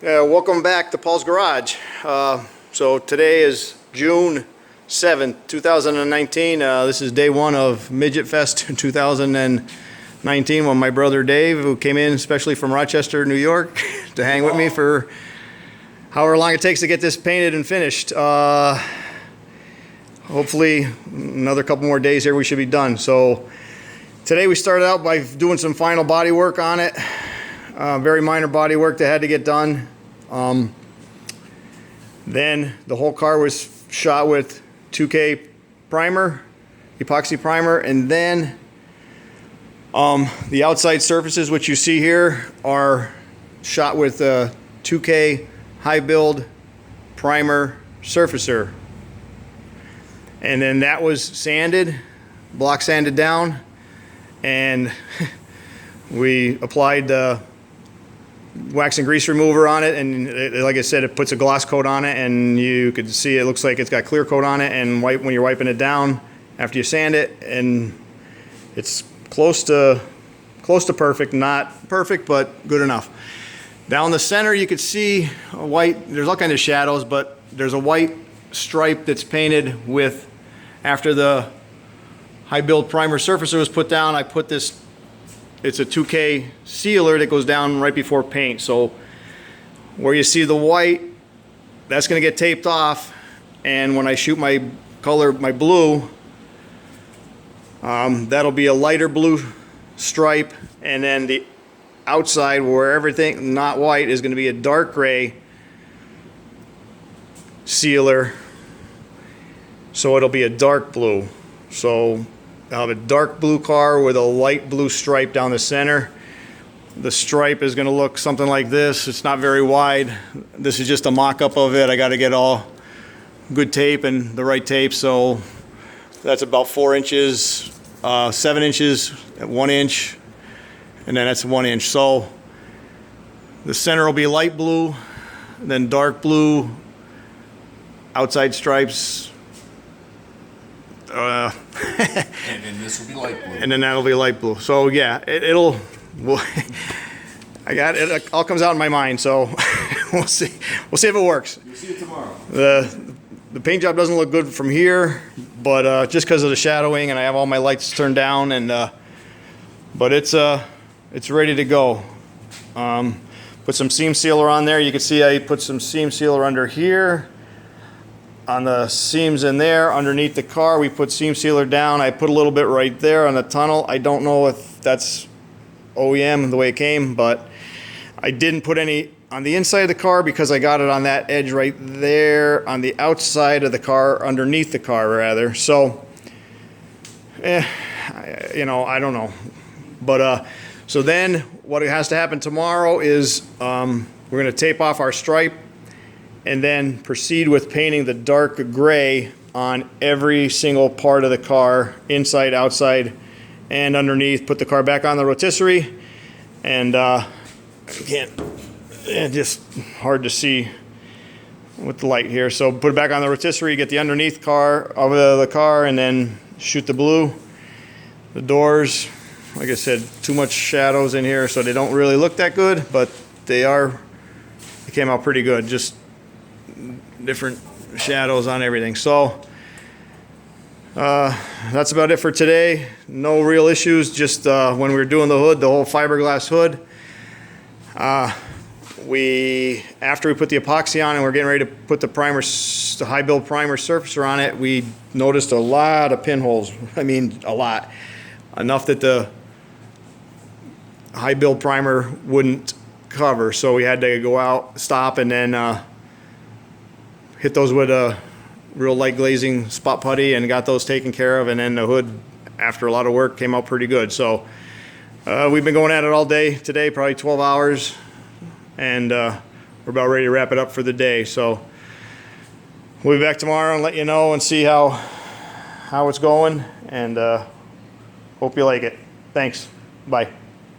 Welcome back to Paul's Garage. So today is June 7th, 2019. This is day one of Midget Fest 2019 when my brother Dave, who came in especially from Rochester, New York, to hang with me for however long it takes to get this painted and finished. Hopefully another couple more days here we should be done. So today we started out by doing some final body work on it. Very minor body work that had to get done. Then the whole car was shot with 2K primer, epoxy primer, and then the outside surfaces which you see here are shot with 2K high build primer surfacer. And then that was sanded, block sanded down, and we applied wax and grease remover on it, and like I said, it puts a gloss coat on it, and you could see it looks like it's got clear coat on it, and when you're wiping it down after you sand it, and it's close to perfect. Not perfect, but good enough. Down the center you could see a white, there's all kinds of shadows, but there's a white stripe that's painted with, after the high build primer surfacer was put down, I put this, it's a 2K sealer that goes down right before paint. So where you see the white, that's going to get taped off, and when I shoot my color, my blue, that'll be a lighter blue stripe, and then the outside where everything not white is going to be a dark gray sealer, so it'll be a dark blue. So I'll have a dark blue car with a light blue stripe down the center. The stripe is going to look something like this. It's not very wide. This is just a mock-up of it. I got to get all good tape and the right tape, so that's about 4 inches, 7 inches at 1 inch, and then that's 1 inch. So the center will be light blue, then dark blue, outside stripes, and then this will be light blue. And then that'll be light blue. So yeah, it'll. I got it. It all comes out in my mind. So we'll see. We'll see if it works. You'll see it tomorrow. The paint job doesn't look good from here, but just because of the shadowing, and I have all my lights turned down, and but it's ready to go. Put some seam sealer on there. You can see I put some seam sealer under here. On the seams in there, underneath the car, we put seam sealer down. I put a little bit right there on the tunnel. I don't know if that's OEM the way it came, but I didn't put any on the inside of the car because I got it on that edge right there on the outside of the car, underneath the car rather. So, you know, I don't know. But so then what has to happen tomorrow is we're going to tape off our stripe, and then proceed with painting the dark gray on every single part of the car, inside, outside, and underneath. Put the car back on the rotisserie, and just hard to see with the light here. So put it back on the rotisserie, get the underneath car of the car, and then shoot the blue. The doors, like I said, too much shadows in here, so they don't really look that good, but they came out pretty good. Just different shadows on everything. So that's about it for today. No real issues, just when we were doing the hood, the whole fiberglass hood, after we put the epoxy on and we're getting ready to put the high build primer surfacer on it, we noticed a lot of pinholes. I mean, a lot. Enough that the high build primer wouldn't cover, so we had to go out, stop, and then hit those with a real light glazing spot putty and got those taken care of, and then the hood, after a lot of work, came out pretty good. So we've been going at it all day today, probably 12 hours, and we're about ready to wrap it up for the day. So we'll be back tomorrow and let you know and see how it's going, and hope you like it. Thanks. Bye.